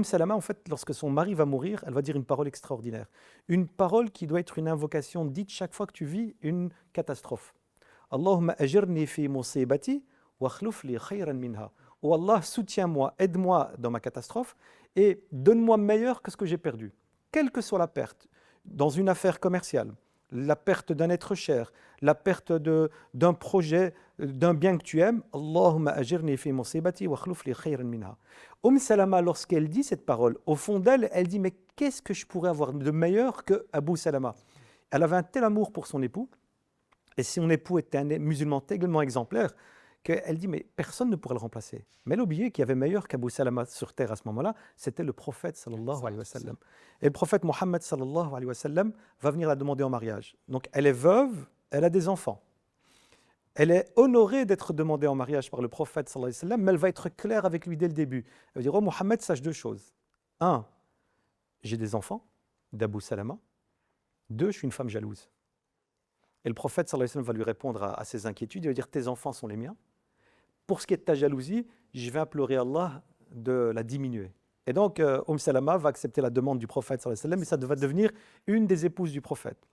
Salama, en fait, lorsque son mari va mourir, elle va dire une parole extraordinaire. Une parole qui doit être une invocation dite chaque fois que tu vis une catastrophe. Allahumma ajirni fi musibati wa akhluf li khayran minha. Oh Allah, soutiens-moi, aide-moi dans ma catastrophe et donne-moi meilleur que ce que j'ai perdu. Quelle que soit la perte, dans une affaire commerciale, la perte d'un être cher, la perte d'un projet, d'un bien que tu aimes, Allahumma ajirni fi musibati wa akhluf li khayran minha. Salama, lorsqu'elle dit cette parole, au fond d'elle, elle dit mais qu'est-ce que je pourrais avoir de meilleur que Abu Salama? Elle avait un tel amour pour son époux, et son époux était un musulman tellement exemplaire, qu'elle dit mais personne ne pourrait le remplacer. Mais elle oubliait qu'il y avait meilleur qu'Abu Salama sur terre à ce moment-là, c'était le prophète sallallahu alayhi wa sallam. Et le prophète Mohammed sallallahu alayhi wa sallam va venir la demander en mariage. Donc elle est veuve, elle a des enfants. Elle est honorée d'être demandée en mariage par le prophète sallallahu alayhi wa sallam, mais elle va être claire avec lui dès le début. Elle va dire, oh Mohammed, sache deux choses. Un, j'ai des enfants, d'Abu Salama. Deux, je suis une femme jalouse. Et le prophète sallallahu alayhi wa sallam va lui répondre à ses inquiétudes, il va dire, tes enfants sont les miens. Pour ce qui est de ta jalousie, je vais implorer Allah de la diminuer. Et donc, Salama va accepter la demande du prophète sallallahu alayhi wa sallam, et ça va devenir une des épouses du prophète.